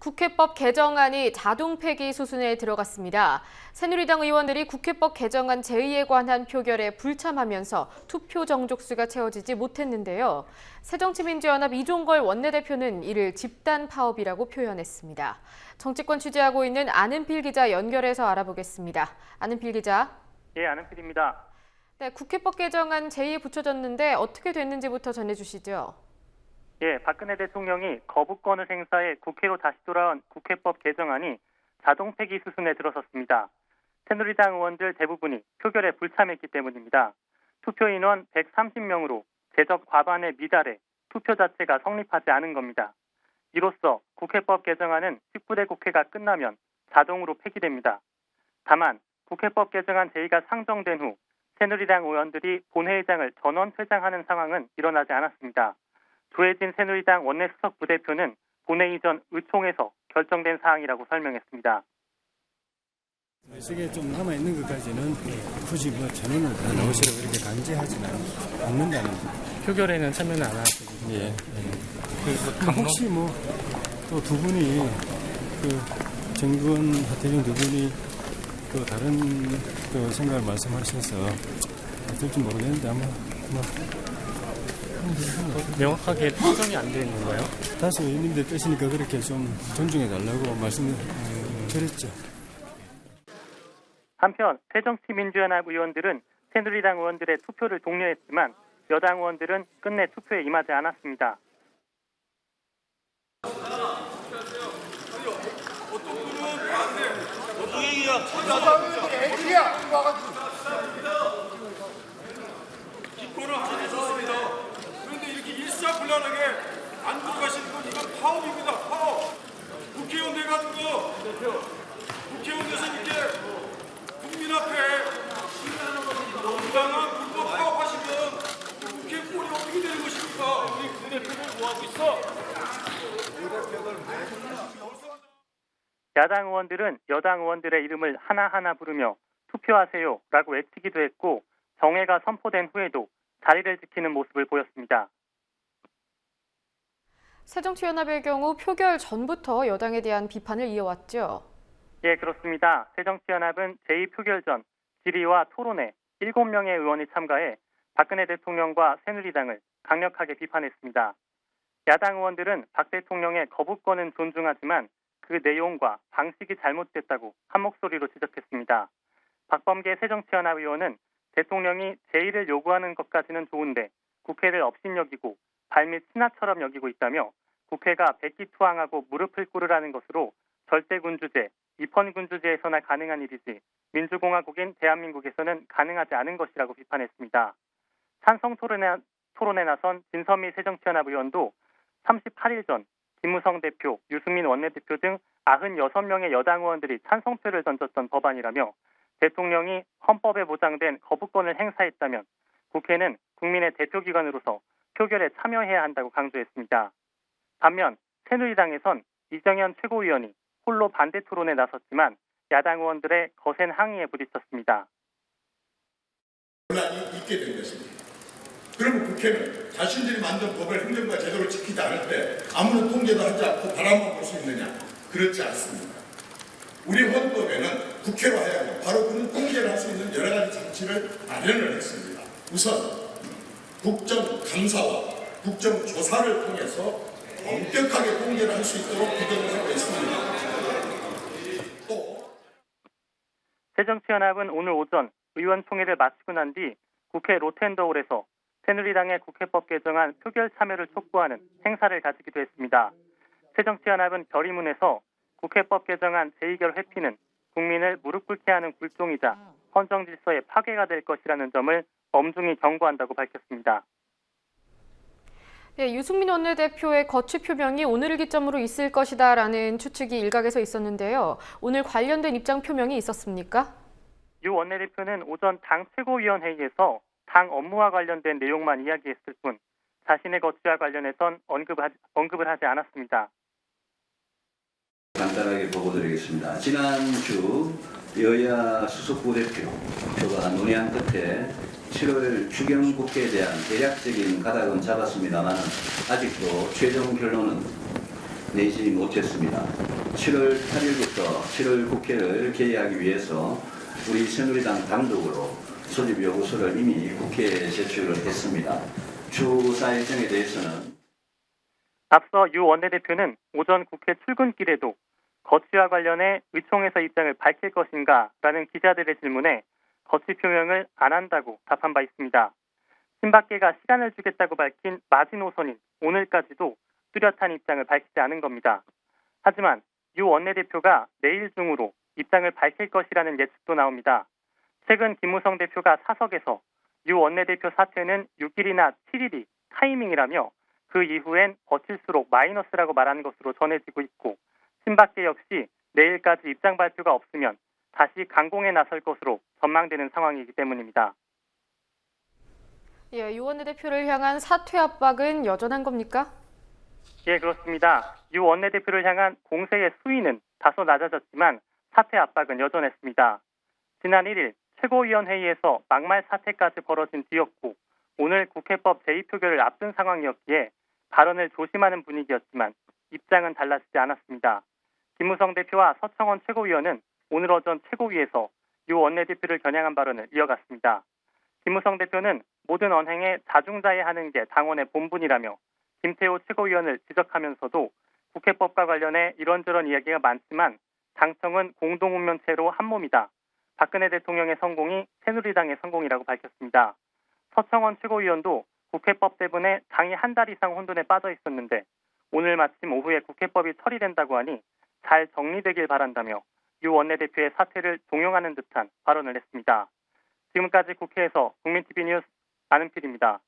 국회법 개정안이 자동 폐기 수순에 들어갔습니다. 새누리당 의원들이 국회법 개정안 제의에 관한 표결에 불참하면서 투표 정족수가 채워지지 못했는데요. 새정치민주연합 이종걸 원내대표는 이를 집단 파업이라고 표현했습니다. 정치권 취재하고 있는 아는필 기자 연결해서 알아보겠습니다. 아는필 기자. 예, 아는필입니다. 네, 국회법 개정안 제의에 붙여졌는데 어떻게 됐는지부터 전해주시죠. 예, 박근혜 대통령이 거부권을 행사해 국회로 다시 돌아온 국회법 개정안이 자동 폐기 수순에 들어섰습니다. 새누리당 의원들 대부분이 표결에 불참했기 때문입니다. 투표 인원 130명으로 제적 과반에 미달해 투표 자체가 성립하지 않은 겁니다. 이로써 국회법 개정안은 19대 국회가 끝나면 자동으로 폐기됩니다. 다만 국회법 개정안 제의가 상정된 후 새누리당 의원들이 본회의장을 전원 퇴장하는 상황은 일어나지 않았습니다. 조혜진 새누리당 원내수석 부대표는 본회의 전 의총에서 결정된 사항이라고 설명했습니다. 의석에 좀 남아있는 것까지는 굳이 전원을 다 나오시라고 이렇게 강제하지는 않는다는 표결에는 참여는 안 하시거든요. 예. 혹시 또 두 분이 정의원, 하태경 두 분이 또 다른 생각을 말씀하셔서 어떨지 모르겠는데 아마 명확하게 특정이 안 되는 건가요? 다수 의원님들 뜻이니까 그렇게 좀 존중해달라고 말씀을 드렸죠. 한편 새정치민주연합 의원들은 새누리당 의원들의 투표를 독려했지만 여당 의원들은 끝내 투표에 임하지 않았습니다. 기권을 하셨습니다. 그런데 이렇게 일사불란하게 안 들어가시는 건 이건 파업입니다. 파업. 국회의원 돼가지고 국회의원 돼서 이렇게 국민 앞에 정당한 불법 파업하시면 국회 꼴이 어떻게 되는 것입니까? 우리 부대표는 뭐하고 있어? 야당 의원들은 여당 의원들의 이름을 하나하나 부르며 투표하세요라고 외치기도 했고 정회가 선포된 후에도 자리를 지키는 모습을 보였습니다. 새정치연합의 경우 표결 전부터 여당에 대한 비판을 이어왔죠. 예, 그렇습니다. 새정치연합은 제2표결 전 질의와 토론에 7명의 의원이 참가해 박근혜 대통령과 새누리당을 강력하게 비판했습니다. 야당 의원들은 박 대통령의 거부권은 존중하지만 그 내용과 방식이 잘못됐다고 한 목소리로 지적했습니다. 박범계 새정치연합 의원은 대통령이 제의를 요구하는 것까지는 좋은데 국회를 업신여기고 발밑 신하처럼 여기고 있다며 국회가 백기투항하고 무릎을 꿇으라는 것으로 절대군주제, 입헌군주제에서나 가능한 일이지 민주공화국인 대한민국에서는 가능하지 않은 것이라고 비판했습니다. 찬성 토론에 나선 진선미 새정치연합 의원도 38일 전 김무성 대표, 유승민 원내대표 등 96명의 여당 의원들이 찬성표를 던졌던 법안이라며 대통령이 헌법에 보장된 거부권을 행사했다면 국회는 국민의 대표기관으로서 표결에 참여해야 한다고 강조했습니다. 반면 새누리당에선 이정현 최고위원이 홀로 반대 토론에 나섰지만 야당 의원들의 거센 항의에 부딪혔습니다. 논란이 있게 된 것입니다. 그러면 국회는 자신들이 만든 법을 행정과 제도를 지키지 않을 때 아무런 통제도 하지 않고 바라만 볼 수 있느냐? 그렇지 않습니다. 우리 헌법에는 국회로 하여금 바로 그런 통제를 할 수 있는 여러 가지 장치를 마련을 했습니다. 우선 국정감사와 국정조사를 통해서 엄격하게 통제를 할 수 있도록 규정을 하고 있습니다. 또 새정치연합은 오늘 오전 의원총회를 마치고 난 뒤 국회 로텐더홀에서 새누리당의 국회법 개정안 표결 참여를 촉구하는 행사를 가지기도 했습니다. 새정치연합은 결의문에서 국회법 개정안 제2결 회피는 국민을 무릎 꿇게 하는 굴종이자 헌정 질서의 파괴가 될 것이라는 점을 엄중히 경고한다고 밝혔습니다. 네, 유승민 원내대표의 거취 표명이 오늘을 기점으로 있을 것이다라는 추측이 일각에서 있었는데요. 오늘 관련된 입장 표명이 있었습니까? 유 원내대표는 오전 당 최고위원회의에서 당 업무와 관련된 내용만 이야기했을 뿐 자신의 거취와 관련해선 언급을 하지 않았습니다. 간단하게 보고드리겠습니다. 지난주 여야 수석부 대표가 논의한 끝에 7월 추경 국회에 대한 대략적인 가닥은 잡았습니다만 아직도 최종 결론은 내지 못했습니다. 7월 8일부터 7월 국회를 개회하기 위해서 우리 새누리당 단독으로 소집 요구서를 이미 국회에 제출을 했습니다. 추후 사일정에 대해서는 앞서 유 원내대표는 오전 국회 출근길에도 거취와 관련해 의총에서 입장을 밝힐 것인가라는 기자들의 질문에 거취 표명을 안 한다고 답한 바 있습니다. 친박계가 시간을 주겠다고 밝힌 마지노선인 오늘까지도 뚜렷한 입장을 밝히지 않은 겁니다. 하지만 유 원내대표가 내일 중으로 입장을 밝힐 것이라는 예측도 나옵니다. 최근 김무성 대표가 사석에서 유 원내대표 사퇴는 6일이나 7일이 타이밍이라며 그 이후엔 버틸수록 마이너스라고 말하는 것으로 전해지고 있고 친박계 역시 내일까지 입장 발표가 없으면 다시 강공에 나설 것으로 전망되는 상황이기 때문입니다. 예, 유 원내대표를 향한 사퇴 압박은 여전한 겁니까? 예, 그렇습니다. 유 원내대표를 향한 공세의 수위는 다소 낮아졌지만 사퇴 압박은 여전했습니다. 지난 1일 최고위원회의에서 막말 사태까지 벌어진 뒤였고 오늘 국회법 제2표결을 앞둔 상황이었기에 발언을 조심하는 분위기였지만 입장은 달라지지 않았습니다. 김무성 대표와 서청원 최고위원은 오늘 오전 최고위에서 유 원내대표를 겨냥한 발언을 이어갔습니다. 김무성 대표는 모든 언행에 자중자애하는 게 당원의 본분이라며 김태호 최고위원을 지적하면서도 국회법과 관련해 이런저런 이야기가 많지만 당청은 공동운명체로 한몸이다. 박근혜 대통령의 성공이 새누리당의 성공이라고 밝혔습니다. 서청원 최고위원도 국회법 때문에 당이 한 달 이상 혼돈에 빠져 있었는데 오늘 마침 오후에 국회법이 처리된다고 하니 잘 정리되길 바란다며 유 원내대표의 사퇴를 종용하는 듯한 발언을 했습니다. 지금까지 국회에서 국민TV 뉴스 안은필입니다.